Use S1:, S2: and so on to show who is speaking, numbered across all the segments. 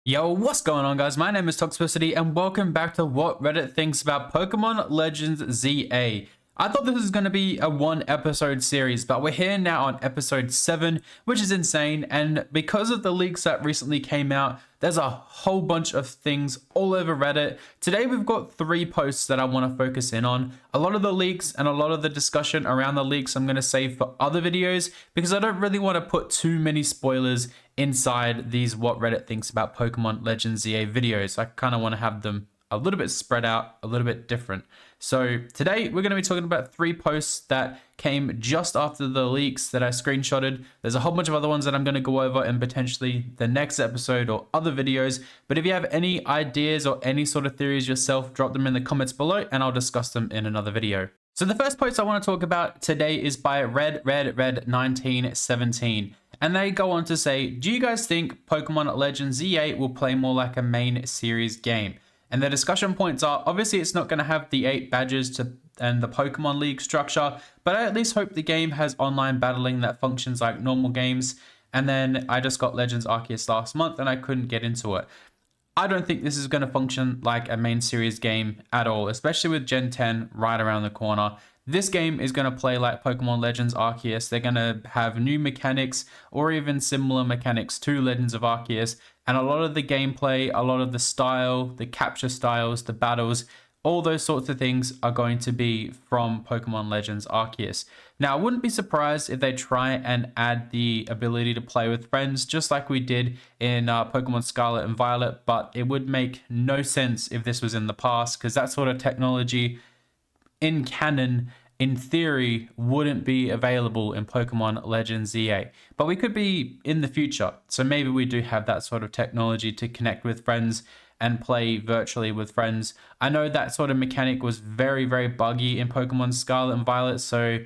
S1: Yo, what's going on, guys? My name is Toxicity, and welcome back to What Reddit Thinks About Pokemon Legends ZA. I thought this was going to be a one-episode series, but we're here now on episode 7, which is insane, and because of the leaks that recently came out, there's a whole bunch of things all over Reddit. Today we've got 3 posts that I want to focus in on. A lot of the leaks and a lot of the discussion around the leaks I'm going to save for other videos, because I don't really want to put too many spoilers inside these What Reddit Thinks About Pokemon Legends ZA videos. I kind of want to have them a little bit spread out, a little bit different. So today we're going to be talking about 3 posts that came just after the leaks that I screenshotted. There's a whole bunch of other ones that I'm going to go over in potentially the next episode or other videos. But if you have any ideas or any sort of theories yourself, drop them in the comments below and I'll discuss them in another video. So the first post I want to talk about today is by Red 1917. And they go on to say, do you guys think Pokemon Legends Z8 will play more like a main series game? And the discussion points are, obviously it's not going to have the 8 badges and the Pokemon League structure, but I at least hope the game has online battling that functions like normal games. And then I just got Legends Arceus last month and I couldn't get into it. I don't think this is going to function like a main series game at all, especially with Gen 10 right around the corner. This game is going to play like Pokemon Legends Arceus. They're going to have new mechanics or even similar mechanics to Legends of Arceus. And a lot of the gameplay, a lot of the style, the capture styles, the battles, all those sorts of things are going to be from Pokemon Legends Arceus. Now, I wouldn't be surprised if they try and add the ability to play with friends, just like we did in Pokemon Scarlet and Violet, but it would make no sense if this was in the past, because that sort of technology in canon, in theory, wouldn't be available in Pokemon Legends ZA. But we could be in the future, so maybe we do have that sort of technology to connect with friends and play virtually with friends. I know that sort of mechanic was very, very buggy in Pokemon Scarlet and Violet, so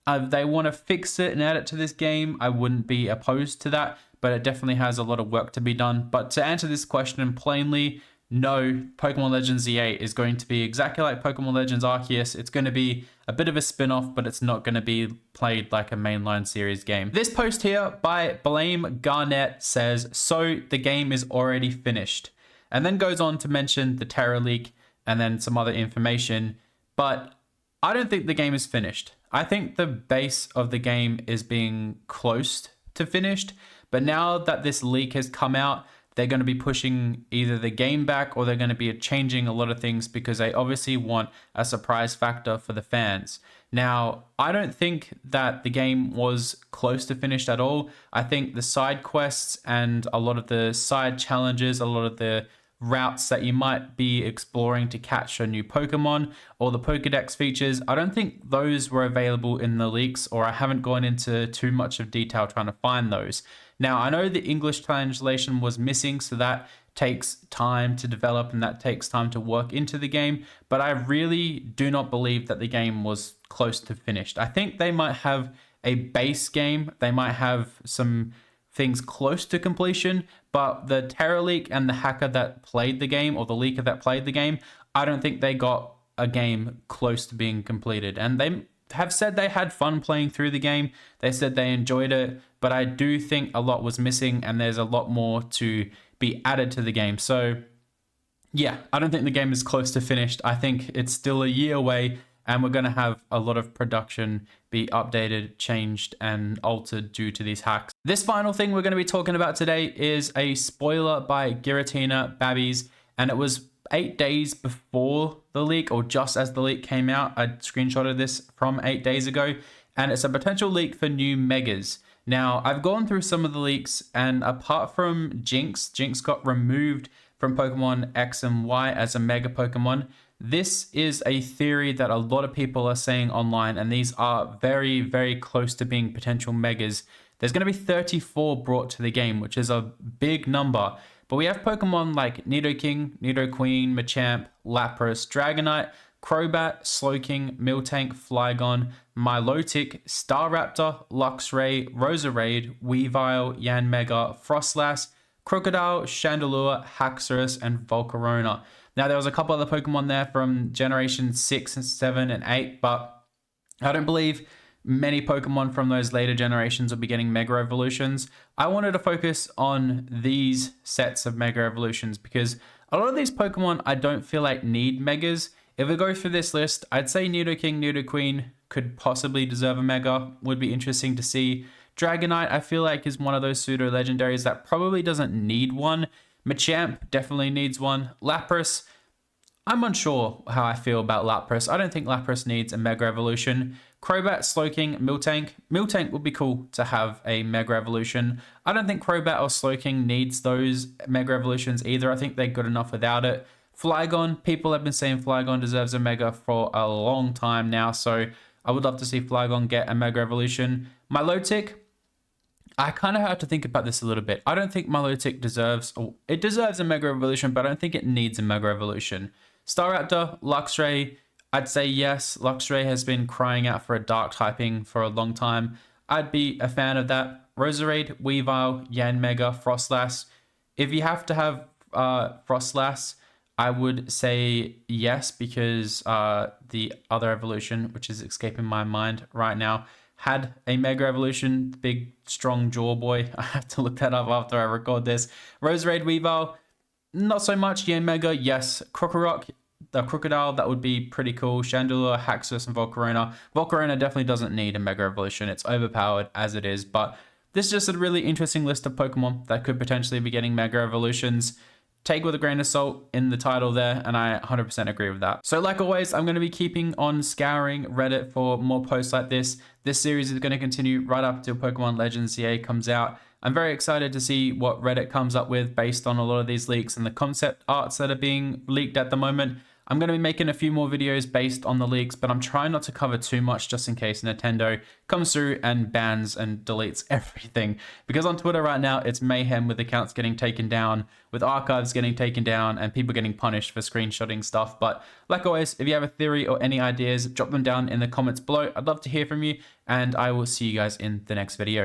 S1: if they want to fix it and add it to this game, I wouldn't be opposed to that, but it definitely has a lot of work to be done. But to answer this question plainly, no, Pokemon Legends Z8 is going to be exactly like Pokemon Legends Arceus. It's going to be a bit of a spin-off, but it's not going to be played like a mainline series game. This post here by Blame Garnett says, so the game is already finished. And then goes on to mention the Terra leak and then some other information. But I don't think the game is finished. I think the base of the game is being close to finished. But now that this leak has come out, they're going to be pushing either the game back or they're going to be changing a lot of things because they obviously want a surprise factor for the fans. Now, I don't think that the game was close to finished at all. I think the side quests and a lot of the side challenges, a lot of the routes that you might be exploring to catch a new Pokemon or the Pokedex features, I don't think those were available in the leaks, or I haven't gone into too much of detail trying to find those. Now, I know the English translation was missing, so that takes time to develop and that takes time to work into the game, but I really do not believe that the game was close to finished. I think they might have a base game, they might have some things close to completion, but the Terra leak and the hacker that played the game, or the leaker that played the game, I don't think they got a game close to being completed. And they have said they had fun playing through the game. They said they enjoyed it, but I do think a lot was missing and there's a lot more to be added to the game. So yeah, I don't think the game is close to finished. I think it's still a year away and we're going to have a lot of production be updated, changed, and altered due to these hacks. This final thing we're going to be talking about today is a spoiler by Giratina Babbies, and it was 8 days before the leak, or just as the leak came out. I screenshotted this from 8 days ago, and it's a potential leak for new Megas. Now, I've gone through some of the leaks, and apart from Jinx got removed from Pokemon X and Y as a Mega Pokemon. This is a theory that a lot of people are saying online, and these are very, very close to being potential Megas. There's going to be 34 brought to the game, which is a big number. But we have Pokemon like Nidoking, Nidoqueen, Machamp, Lapras, Dragonite, Crobat, Slowking, Miltank, Flygon, Milotic, Staraptor, Luxray, Roserade, Weavile, Yanmega, Frostlass, Crocodile, Chandelure, Haxorus, and Volcarona. Now, there was a couple other Pokemon there from Generation 6 and 7 and 8, but I don't believe many Pokemon from those later generations will be getting Mega Evolutions. I wanted to focus on these sets of Mega Evolutions because a lot of these Pokemon I don't feel like need Megas. If we go through this list, I'd say Nidoking, Nidoqueen could possibly deserve a Mega. Would be interesting to see. Dragonite, I feel like, is one of those pseudo legendaries that probably doesn't need one. Machamp definitely needs one. Lapras, I'm unsure how I feel about Lapras. I don't think Lapras needs a Mega Evolution. Crobat, Slowking, Miltank. Miltank would be cool to have a Mega Evolution. I don't think Crobat or Slowking needs those Mega Evolutions either. I think they're good enough without it. Flygon, people have been saying Flygon deserves a Mega for a long time now, so I would love to see Flygon get a Mega Evolution. Milotic, I kind of have to think about this a little bit. I don't think Milotic deserves a Mega Evolution, but I don't think it needs a Mega Evolution. Staraptor, Luxray, I'd say yes. Luxray has been crying out for a dark typing for a long time. I'd be a fan of that. Roserade, Weavile, Yanmega, Frostlass. If you have to have Frostlass, I would say yes, because the other evolution, which is escaping my mind right now, had a Mega Evolution, big, strong jaw boy. I have to look that up after I record this. Roserade, Weavile, not so much. Yanmega, yes. Krokorok, the Crocodile, that would be pretty cool. Chandelure, Haxorus, and Volcarona. Volcarona definitely doesn't need a Mega Evolution. It's overpowered as it is, but this is just a really interesting list of Pokemon that could potentially be getting Mega Evolutions. Take with a grain of salt in the title there, and I 100% agree with that. So like always, I'm going to be keeping on scouring Reddit for more posts like this. This series is going to continue right up till Pokemon Legends ZA comes out. I'm very excited to see what Reddit comes up with based on a lot of these leaks and the concept arts that are being leaked at the moment. I'm going to be making a few more videos based on the leaks, but I'm trying not to cover too much just in case Nintendo comes through and bans and deletes everything. Because on Twitter right now, it's mayhem with accounts getting taken down, with archives getting taken down, and people getting punished for screenshotting stuff. But like always, if you have a theory or any ideas, drop them down in the comments below. I'd love to hear from you, and I will see you guys in the next video.